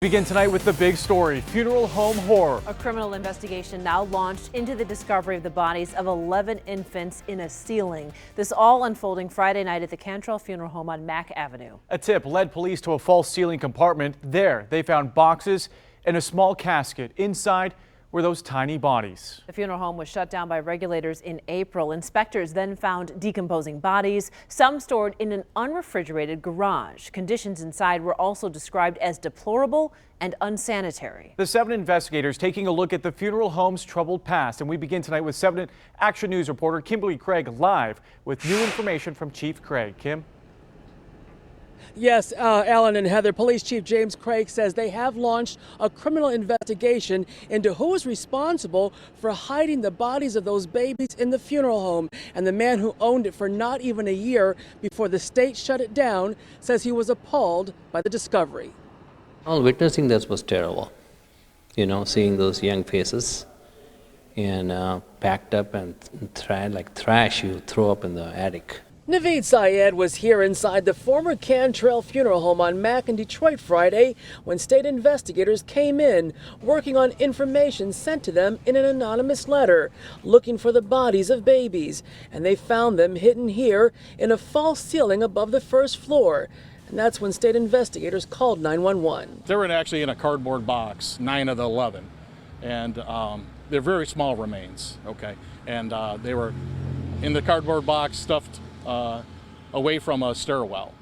Begin tonight with the big story, funeral home horror. A criminal investigation now launched into the discovery of the bodies of 11 infants in a ceiling. This all unfolding Friday night at the Cantrell Funeral Home on Mack Avenue. A tip led police to a false ceiling compartment. There, they found boxes and a small casket. Inside were those tiny bodies. The funeral home was shut down by regulators in April. Inspectors then found decomposing bodies, some stored in an unrefrigerated garage. Conditions inside were also described as deplorable and unsanitary. The 7 investigators taking a look at the funeral home's troubled past. And we begin tonight with 7 Action News reporter Kimberly Craig live with new information from Chief Craig. Kim? Yes, Alan and Heather, Police Chief James Craig says they have launched a criminal investigation into who is responsible for hiding the bodies of those babies in the funeral home. And the man who owned it for not even a year before the state shut it down says he was appalled by the discovery. Well, witnessing this was terrible. You know, seeing those young faces and packed up and like trash you throw up in the attic. Naveed Syed was here inside the former Cantrell Funeral Home on Mack in Detroit Friday when state investigators came in, working on information sent to them in an anonymous letter, looking for the bodies of babies. And they found them hidden here in a false ceiling above the first floor. And that's when state investigators called 911. They were actually in a cardboard box, 9 of the 11. And they're very small remains, okay? And they were in the cardboard box, stuffed away from a stairwell.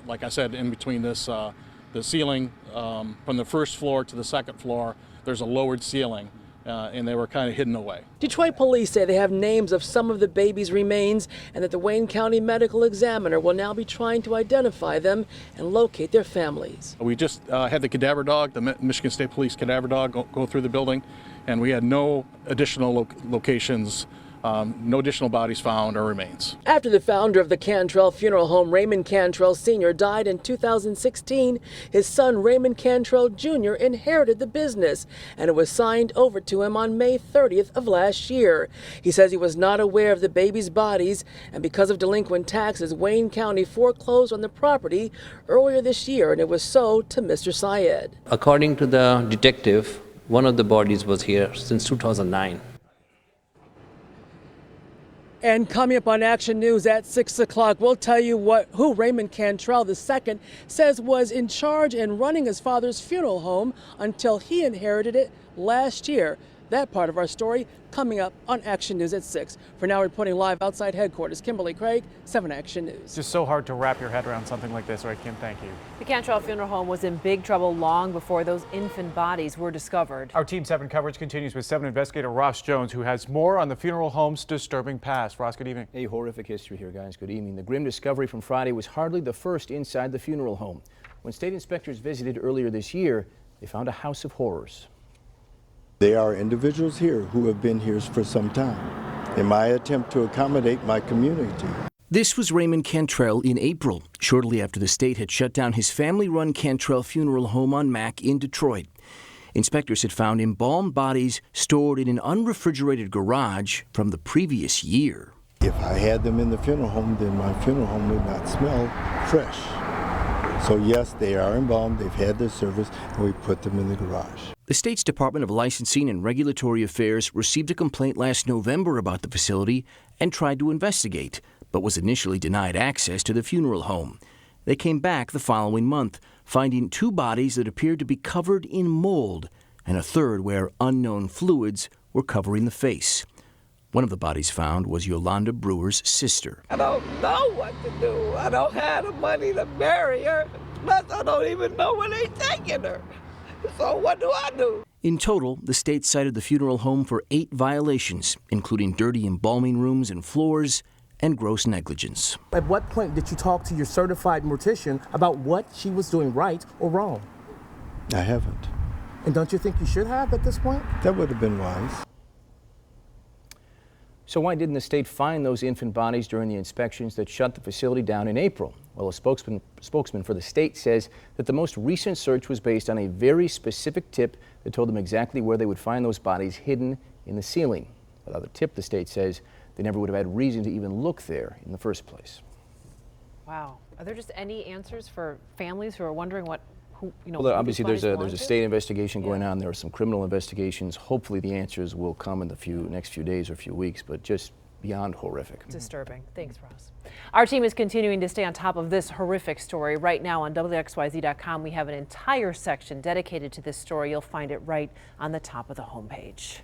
Like I said, in between this, the ceiling from the first floor to the second floor, there's a lowered ceiling, and they were kind of hidden away. Detroit police say they have names of some of the babies' remains and that the Wayne County Medical Examiner will now be trying to identify them and locate their families. We just had the cadaver dog, the Michigan State Police cadaver dog, go through the building, and we had no additional locations. No additional bodies found or remains. After the founder of the Cantrell Funeral Home, Raymond Cantrell Sr., died in 2016, his son Raymond Cantrell Jr. inherited the business, and it was signed over to him on May 30th of last year. He says he was not aware of the babies' bodies, and because of delinquent taxes, Wayne County foreclosed on the property earlier this year, and it was sold to Mr. Syed. According to the detective, one of the bodies was here since 2009. And coming up on Action News at 6 o'clock, we'll tell you who Raymond Cantrell II says was in charge and running his father's funeral home until he inherited it last year. That part of our story coming up on Action News at 6. For now, reporting live outside headquarters, Kimberly Craig, 7 Action News. It's just so hard to wrap your head around something like this, right, Kim? Thank you. The Cantrell Funeral Home was in big trouble long before those infant bodies were discovered. Our Team 7 coverage continues with 7 investigator Ross Jones, who has more on the funeral home's disturbing past. Ross, good evening. A horrific history here, guys. Good evening. The grim discovery from Friday was hardly the first inside the funeral home. When state inspectors visited earlier this year, they found a house of horrors. There are individuals here who have been here for some time in my attempt to accommodate my community. This was Raymond Cantrell in April, shortly after the state had shut down his family-run Cantrell Funeral Home on Mack in Detroit. Inspectors had found embalmed bodies stored in an unrefrigerated garage from the previous year. If I had them in the funeral home, then my funeral home would not smell fresh. So yes, they are embalmed, they've had their service, and we put them in the garage. The state's Department of Licensing and Regulatory Affairs received a complaint last November about the facility and tried to investigate, but was initially denied access to the funeral home. They came back the following month, finding 2 bodies that appeared to be covered in mold, and a third where unknown fluids were covering the face. One of the bodies found was Yolanda Brewer's sister. I don't know what to do. I don't have the money to bury her. Plus, I don't even know where they're taking her. So what do I do? In total, the state cited the funeral home for 8 violations, including dirty embalming rooms and floors and gross negligence. At what point did you talk to your certified mortician about what she was doing right or wrong? I haven't. And don't you think you should have at this point? That would have been wise. So why didn't the state find those infant bodies during the inspections that shut the facility down in April? Well, a spokesman for the state says that the most recent search was based on a very specific tip that told them exactly where they would find those bodies hidden in the ceiling. Without the tip, the state says they never would have had reason to even look there in the first place. Wow. Are there just any answers for families who are wondering Well, obviously there's a state investigation going on. There are some criminal investigations. Hopefully the answers will come in the next few days or few weeks, but just beyond horrific. Disturbing. Thanks, Ross. Our team is continuing to stay on top of this horrific story. Right now on WXYZ.com, we have an entire section dedicated to this story. You'll find it right on the top of the homepage.